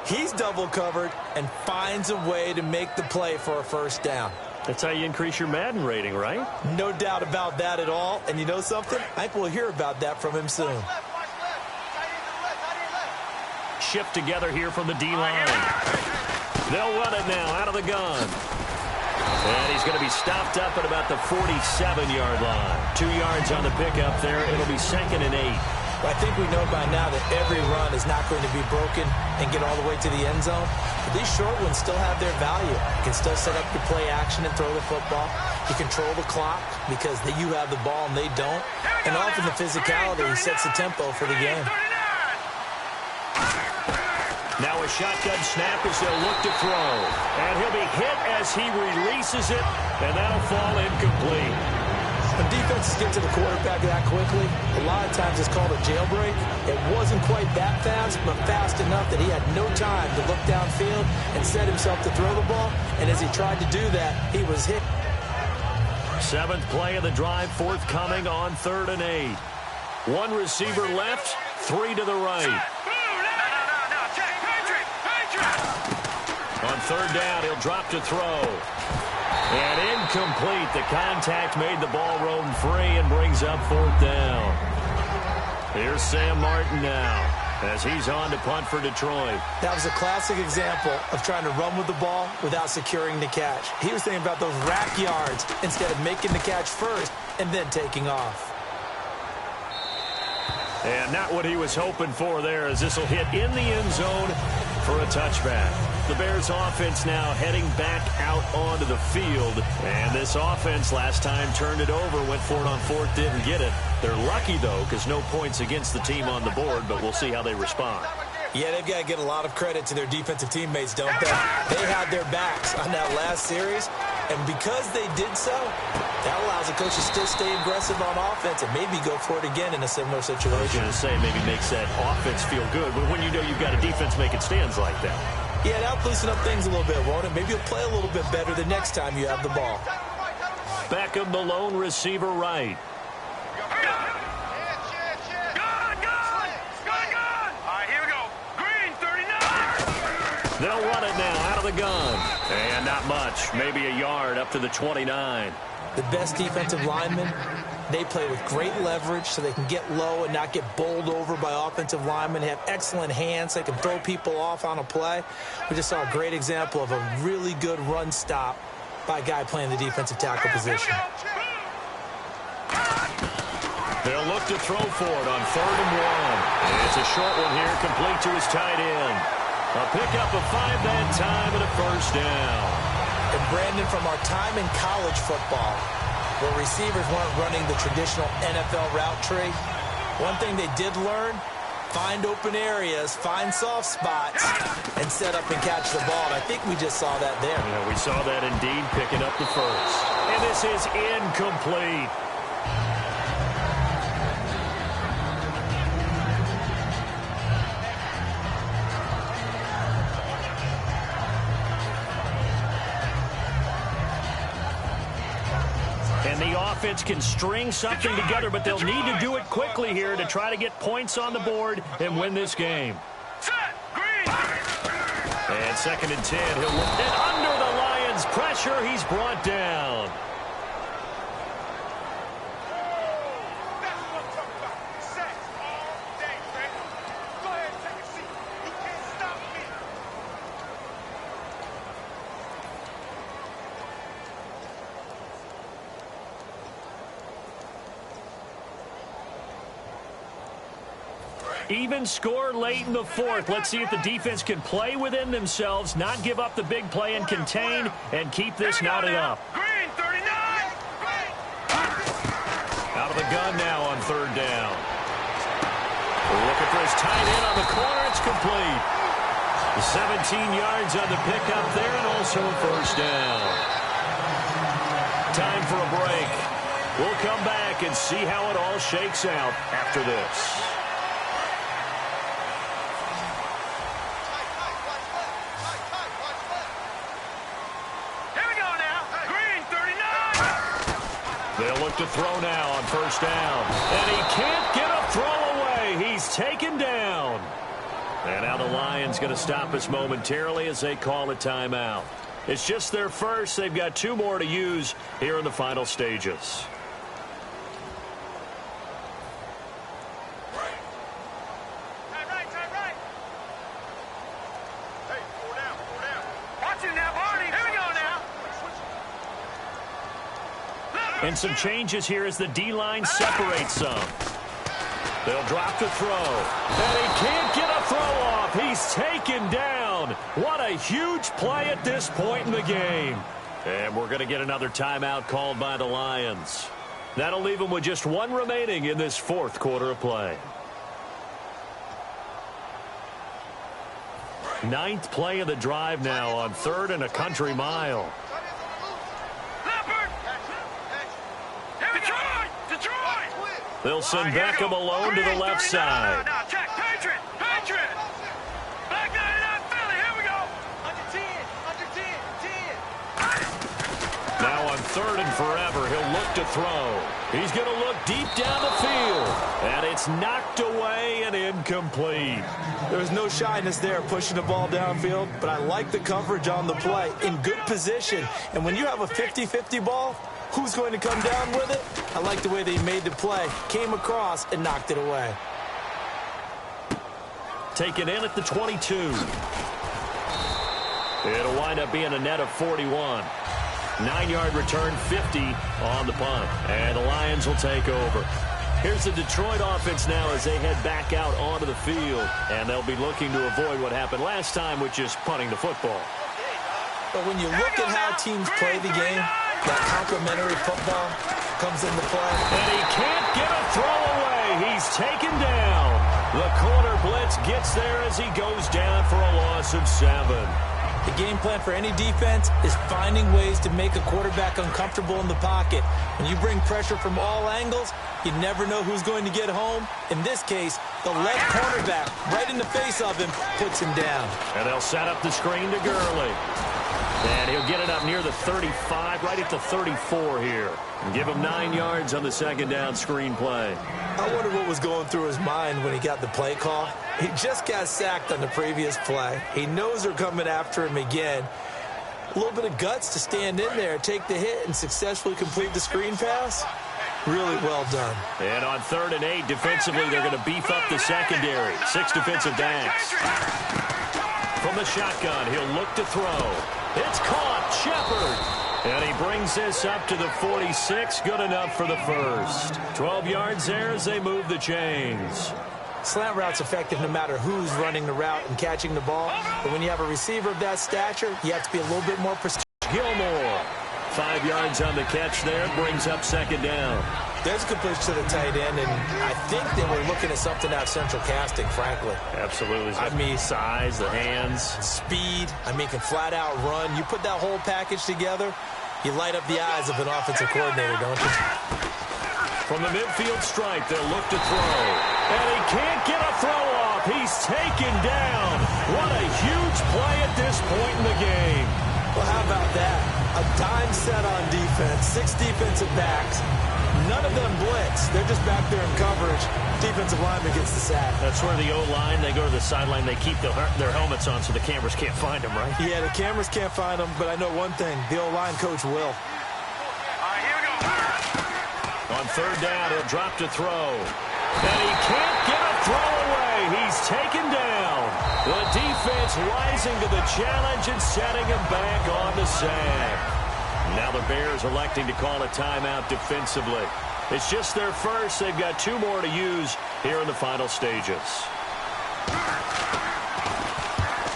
Speaker 1: He's double covered and finds a way to make the play for a first down.
Speaker 2: That's how you increase your Madden rating, right?
Speaker 1: No doubt about that at all. And you know something? I think we'll hear about that from him soon.
Speaker 2: Shift together here from the D-line. They'll run it now out of the gun. And he's going to be stopped up at about the 47-yard line. 2 yards on the pickup there. It'll be 2nd and 8.
Speaker 1: Well, I think we know by now that every run is not going to be broken and get all the way to the end zone. But these short ones still have their value. You can still set up your play action and throw the football. You control the clock because you have the ball and they don't. And often the physicality sets the tempo for the game.
Speaker 2: Now a shotgun snap as they'll look to throw. And he'll be hit as he releases it, and that'll fall incomplete.
Speaker 1: When defenses get to the quarterback that quickly, a lot of times it's called a jailbreak. It wasn't quite that fast, but fast enough that he had no time to look downfield and set himself to throw the ball. And as he tried to do that, he was hit.
Speaker 2: 7th play of the drive, forthcoming on 3rd and 8. 1 receiver left, 3 to the right. On 3rd down, he'll drop to throw. And incomplete. The contact made the ball roam free and brings up 4th down. Here's Sam Martin now as he's on to punt for Detroit.
Speaker 1: That was a classic example of trying to run with the ball without securing the catch. He was thinking about those rack yards instead of making the catch first and then taking off.
Speaker 2: And not what he was hoping for there, as this will hit in the end zone for a touchback. The Bears offense now heading back out onto the field. And this offense last time turned it over, went for it on 4th, didn't get it. They're lucky, though, because no points against the team on the board, but we'll see how they respond.
Speaker 1: Yeah, they've got to get a lot of credit to their defensive teammates, don't they? They had their backs on that last series, and because they did so, that allows the coaches to stay aggressive on offense and maybe go for it again in a similar situation.
Speaker 2: I was going to say, maybe makes that offense feel good, but when you know you've got a defense making stands like that.
Speaker 1: Yeah, that'll loosen up things a little bit, won't it? Maybe you'll play a little bit better the next time you have the ball.
Speaker 2: Beckham, the lone receiver, right. They'll run it now out of the gun. And not much. Maybe a yard up to the 29.
Speaker 1: The best defensive linemen, they play with great leverage so they can get low and not get bowled over by offensive linemen. They have excellent hands. They can throw people off on a play. We just saw a great example of a really good run stop by a guy playing the defensive tackle position.
Speaker 2: They'll look to throw for it on 3rd and 1. And it's a short one here, complete to his tight end. A pickup of 5 that time and a first down.
Speaker 1: And Brandon, from our time in college football, where receivers weren't running the traditional NFL route tree, one thing they did learn, find open areas, find soft spots, and set up and catch the ball. And I think we just saw that there.
Speaker 2: Yeah, we saw that indeed, picking up the first. And this is incomplete. And the offense can string something together, but they'll need to do it quickly here to try to get points on the board and win this game. And 2nd and 10. He'll look it under the Lions' pressure. He's brought down. Even score late in the 4th. Let's see if the defense can play within themselves, not give up the big play and contain, and keep this knotted up.
Speaker 3: Green, 39.
Speaker 2: Out of the gun now on 3rd down. Looking for his tight end on the corner. It's complete. 17 yards on the pickup there, and also a first down. Time for a break. We'll come back and see how it all shakes out after this. They'll look to throw now on 1st down. And he can't get a throw away. He's taken down. And now the Lions going to stop us momentarily as they call a timeout. It's just their first. They've got 2 more to use here in the final stages. And some changes here as the D-line separates some. They'll drop the throw. And he can't get a throw off. He's taken down. What a huge play at this point in the game. And we're going to get another timeout called by the Lions. That'll leave them with just 1 remaining in this 4th quarter of play. 9th play of the drive now on 3rd and a country mile. They'll send Beckham alone to the left side.
Speaker 3: Now, check. Patriot. Back down, Philly. Here we go. Under 10.
Speaker 2: Now on 3rd and forever, he'll look to throw. He's going to look deep down the field. And it's knocked away and incomplete.
Speaker 1: There was no shyness there pushing the ball downfield, but I like the coverage on the play. In good position. And when you have a 50-50 ball, who's going to come down with it? I like the way they made the play. Came across and knocked it away.
Speaker 2: Taken in at the 22. It'll wind up being a net of 41. 9-yard return, 50 on the punt. And the Lions will take over. Here's the Detroit offense now as they head back out onto the field. And they'll be looking to avoid what happened last time, which is punting the football.
Speaker 1: But when you look at how teams play the game, that complementary football comes into play.
Speaker 2: And he can't get a throw away. He's taken down. The corner blitz gets there as he goes down for a loss of 7.
Speaker 1: The game plan for any defense is finding ways to make a quarterback uncomfortable in the pocket. When you bring pressure from all angles, you never know who's going to get home. In this case, the left cornerback right in the face of him puts him down.
Speaker 2: And they'll set up the screen to Gurley. And he'll get it up near the 35, right at the 34 here. And give him 9 yards on the 2nd down screen play.
Speaker 1: I wonder what was going through his mind when he got the play call. He just got sacked on the previous play. He knows they're coming after him again. A little bit of guts to stand in there, take the hit, and successfully complete the screen pass. Really well done.
Speaker 2: And on 3rd and 8, defensively, they're going to beef up the secondary. 6 defensive backs. From the shotgun, he'll look to throw. It's caught. Shepard. And he brings this up to the 46. Good enough for the first. 12 yards there as they move the chains.
Speaker 1: Slant route's effective no matter who's running the route and catching the ball. But when you have a receiver of that stature, you have to be a little bit more precise.
Speaker 2: Gilmore. 5 yards on the catch there. Brings up 2nd down.
Speaker 1: There's a completion to the tight end, and I think they were looking at something out of central casting, frankly.
Speaker 2: Absolutely.
Speaker 1: I mean,
Speaker 2: size, the hands.
Speaker 1: Speed. I mean, can flat out run. You put that whole package together, you light up the eyes of an offensive coordinator, don't you?
Speaker 2: From the midfield stripe, they'll look to throw. And he can't get a throw off. He's taken down. What a huge play at this point in the game.
Speaker 1: Well, how about that? A dime set on defense, 6 defensive backs. None of them blitz. They're just back there in coverage. Defensive lineman gets the sack.
Speaker 2: That's where the O-line, they go to the sideline, they keep their helmets on so the cameras can't find them, right?
Speaker 1: Yeah, the cameras can't find them, but I know one thing. The O-line coach will.
Speaker 3: All right, here we go.
Speaker 2: On 3rd down, he'll drop to throw. And he can't get a throw away. He's taken down. The defense rising to the challenge and setting him back on the sack. Now the Bears electing to call a timeout defensively. It's just their first. They've got 2 more to use here in the final stages.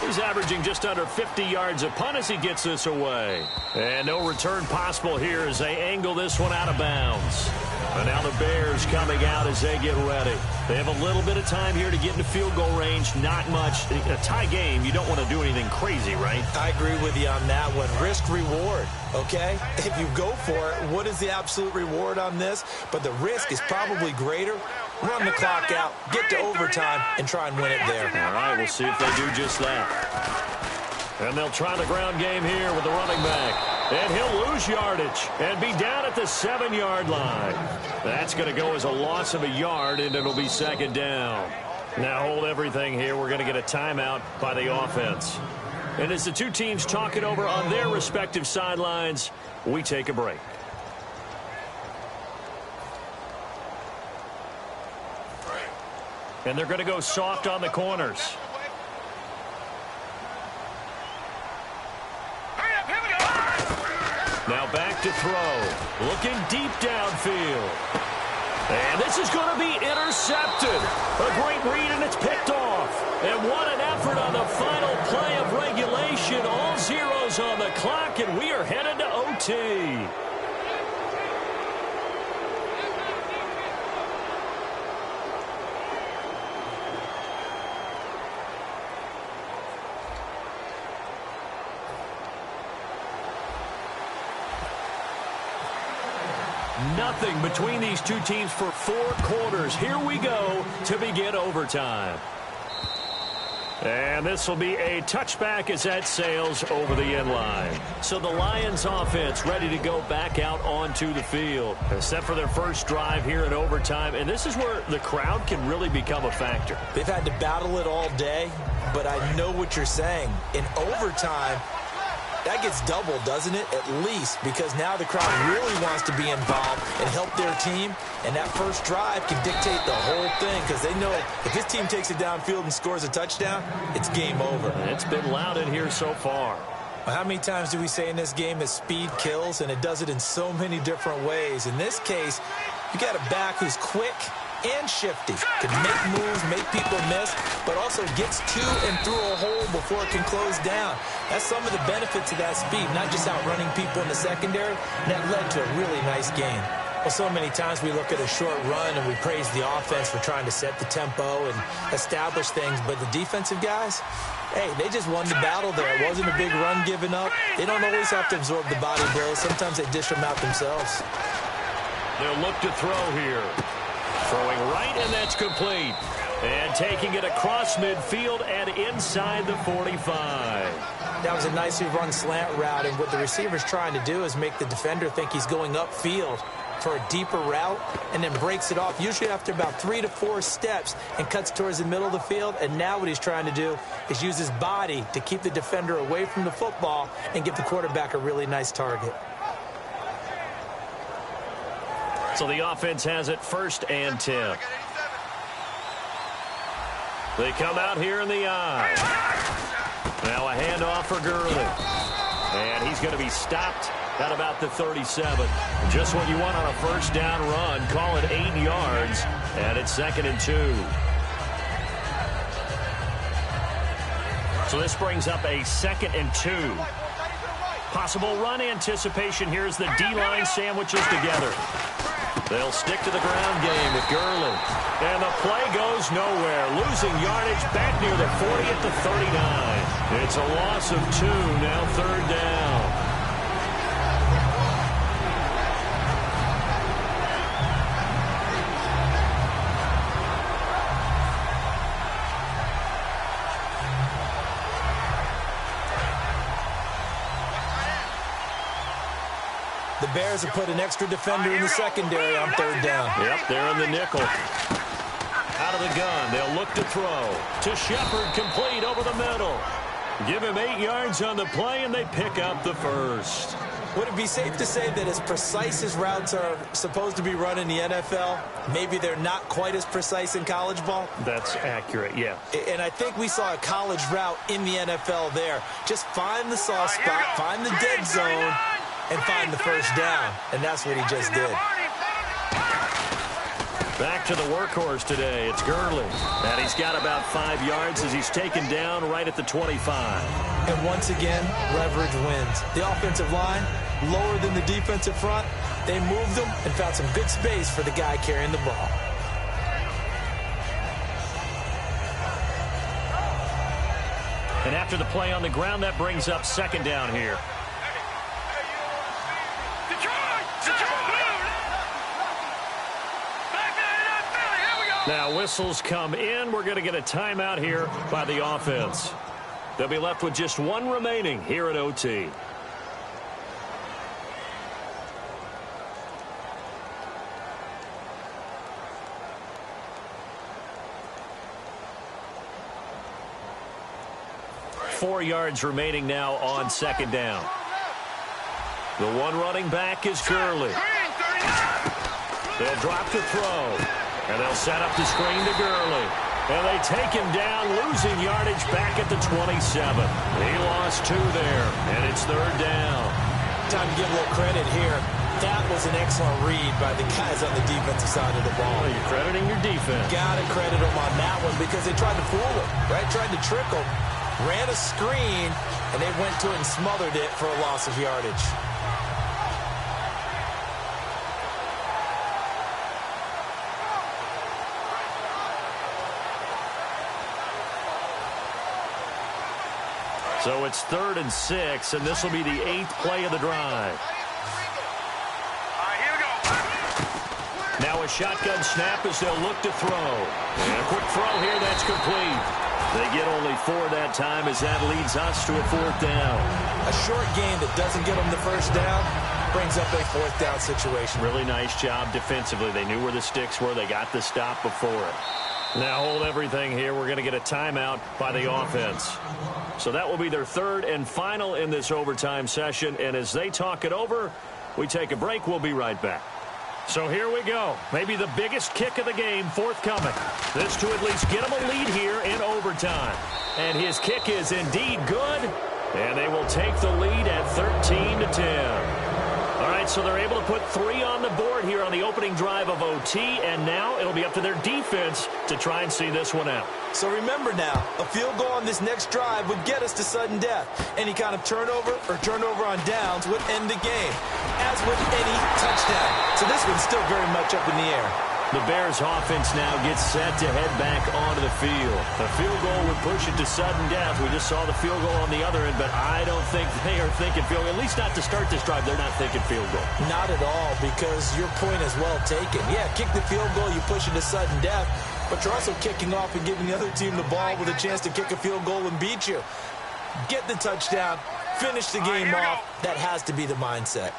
Speaker 2: He's averaging just under 50 yards a punt as he gets this away. And no return possible here as they angle this one out of bounds. And now the Bears coming out as they get ready. They have a little bit of time here to get into field goal range. Not much. A tie game, you don't want to do anything crazy, right?
Speaker 1: I agree with you on that one. Risk-reward, okay? If you go for it, what is the absolute reward on this? But the risk is probably greater. Run the clock out, get to overtime, and try and win it there.
Speaker 2: All right, we'll see if they do just that. And they'll try the ground game here with the running back. And he'll lose yardage and be down at the 7-yard line. That's going to go as a loss of a yard, and it'll be 2nd down. Now hold everything here. We're going to get a timeout by the offense. And as the two teams talk it over on their respective sidelines, we take a break. And they're going to go soft on the corners. Now back to throw. Looking deep downfield. And this is going to be intercepted. A great read, and it's picked off. And what an effort on the final play of regulation. All zeros on the clock, and we are headed to OT. Nothing between these two teams for 4 quarters. Here we go to begin overtime. And this will be a touchback as that sails over the end line. So the Lions offense ready to go back out onto the field. Set for their first drive here in overtime. And this is where the crowd can really become a factor.
Speaker 1: They've had to battle it all day, but I know what you're saying. In overtime, that gets doubled, doesn't it? At least, because now the crowd really wants to be involved and help their team. And that first drive can dictate the whole thing because they know if this team takes it downfield and scores a touchdown, it's game over.
Speaker 2: It's been loud in here so far.
Speaker 1: How many times do we say in this game that speed kills, and it does it in so many different ways? In this case, you got a back who's quick and shifty, can make moves, make people miss, but also gets to and through a hole before it can close down. That's some of the benefits of that speed, not just outrunning people in the secondary. That led to a really nice game. Well, so many times we look at a short run and we praise the offense for trying to set the tempo and establish things, but the defensive guys, hey, they just won the battle there. It wasn't a big run given up. They don't always have to absorb the body blows. Sometimes they dish them out themselves.
Speaker 2: They'll look to throw here. Throwing right, and that's complete. And taking it across midfield and inside the 45.
Speaker 1: That was a nicely run slant route, and what the receiver's trying to do is make the defender think he's going upfield for a deeper route and then breaks it off, usually after about 3 to 4 steps, and cuts towards the middle of the field. And now what he's trying to do is use his body to keep the defender away from the football and give the quarterback a really nice target.
Speaker 2: So the offense has it 1st and 10. They come out here in the eye. Now a handoff for Gurley. And he's going to be stopped at about the 37. Just what you want on a first down run. Call it 8 yards. And it's 2nd and 2. So this brings up a 2nd and 2. Possible run anticipation. Here's the D-line sandwiches together. They'll stick to the ground game with Gurley. And the play goes nowhere. Losing yardage back near the 40 at the 39. It's a loss of 2, now 3rd down.
Speaker 1: The Bears have put an extra defender in the secondary on 3rd down.
Speaker 2: Yep, they're in the nickel. Out of the gun, they'll look to throw. To Shepard, complete over the middle. Give him 8 yards on the play, and they pick up the 1st.
Speaker 1: Would it be safe to say that as precise as routes are supposed to be run in the NFL, maybe they're not quite as precise in college ball?
Speaker 2: That's accurate, yeah.
Speaker 1: And I think we saw a college route in the NFL there. Just find the soft spot, find the dead zone, and find the 1st down. And that's what he just did.
Speaker 2: Back to the workhorse today. It's Gurley. And he's got about 5 yards as he's taken down right at the 25.
Speaker 1: And once again, leverage wins. The offensive line, lower than the defensive front. They moved them and found some good space for the guy carrying the ball.
Speaker 2: And after the play on the ground, that brings up 2nd down here. Now whistles come in. We're going to get a timeout here by the offense. They'll be left with just 1 remaining here at OT. 4 yards remaining now on second down. The one running back is Gurley. They'll drop to throw, and they'll set up the screen to Gurley. And they take him down, losing yardage back at the 27. He lost 2 there, and it's third down.
Speaker 1: Time to give a little credit here. That was an excellent read by the guys on the defensive side of the ball.
Speaker 2: Well, you're crediting your defense.
Speaker 1: Got to credit them on that one because they tried to fool him, right? Tried to trick him. Ran a screen, and they went to it and smothered it for a loss of yardage.
Speaker 2: So it's 3rd and 6, and this will be the 8th play of the drive. Now a shotgun snap as they'll look to throw. And a quick throw here, that's complete. They get only 4 that time as that leads us to a 4th down.
Speaker 1: A short game that doesn't get them the first down brings up a 4th down situation.
Speaker 2: Really nice job defensively. They knew where the sticks were. They got the stop before it. Now hold everything here. We're going to get a timeout by the offense. So that will be their 3rd and final in this overtime session. And as they talk it over, we take a break. We'll be right back. So here we go. Maybe the biggest kick of the game forthcoming. This to at least get them a lead here in overtime. And his kick is indeed good. And they will take the lead at 13-10. All right, so they're able to put 3 on the board here on the opening drive of OT, and now it'll be up to their defense to try and see this one out.
Speaker 1: So remember now, a field goal on this next drive would get us to sudden death. Any kind of turnover or turnover on downs would end the game, as with any touchdown. So this one's still very much up in the air.
Speaker 2: The Bears offense now gets set to head back onto the field. A field goal would push it to sudden death. We just saw the field goal on the other end, but I don't think they are thinking field goal. At least not to start this drive. They're not thinking field goal.
Speaker 1: Not at all, because your point is well taken. Yeah, kick the field goal, you push it to sudden death, but you're also kicking off and giving the other team the ball with a chance to kick a field goal and beat you. Get the touchdown, finish the game off. That has to be the mindset.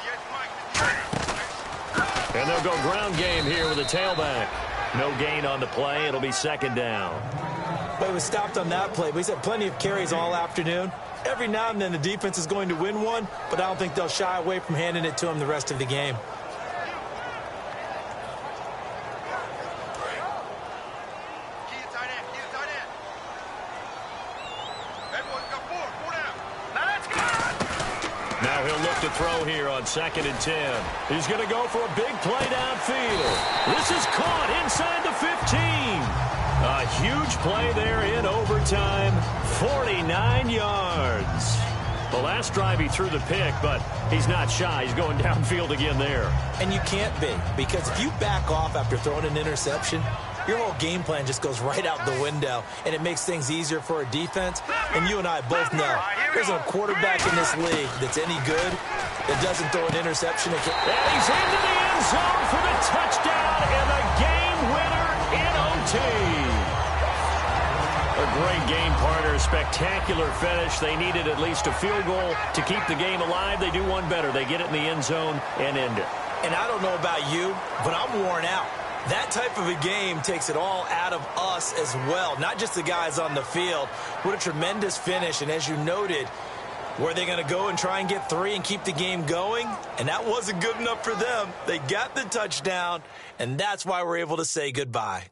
Speaker 2: And they'll go ground game here with a tailback. No gain on the play. It'll be second down.
Speaker 1: But he was stopped on that play. But he's had plenty of carries all afternoon. Every now and then the defense is going to win one, but I don't think they'll shy away from handing it to him the rest of the game.
Speaker 2: Now he'll look to throw here on 2nd and 10. He's going to go for a big play downfield. This is caught inside the 15. A huge play there in overtime. 49 yards. The last drive he threw the pick, but he's not shy. He's going downfield again there.
Speaker 1: And you can't be, because if you back off after throwing an interception, your whole game plan just goes right out the window, and it makes things easier for a defense. And you and I both know there's a quarterback in this league that's any good that doesn't throw an interception.
Speaker 2: And he's into the end zone for the touchdown and the game winner in OT. A great game partner, spectacular finish. They needed at least a field goal to keep the game alive. They do one better. They get it in the end zone and end it.
Speaker 1: And I don't know about you, but I'm worn out. That type of a game takes it all out of us as well, not just the guys on the field. What a tremendous finish, and as you noted, were they going to go and try and get 3 and keep the game going? And that wasn't good enough for them. They got the touchdown, and that's why we're able to say goodbye.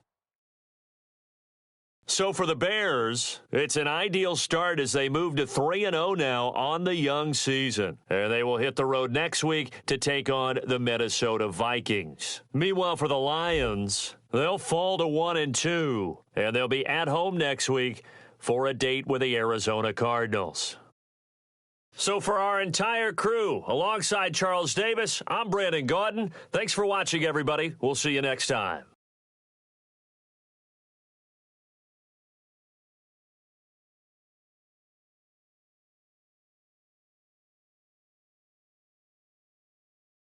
Speaker 2: So for the Bears, it's an ideal start as they move to 3-0 now on the young season. And they will hit the road next week to take on the Minnesota Vikings. Meanwhile, for the Lions, they'll fall to 1-2. And they'll be at home next week for a date with the Arizona Cardinals. So for our entire crew, alongside Charles Davis, I'm Brandon Gaudin. Thanks for watching, everybody. We'll see you next time.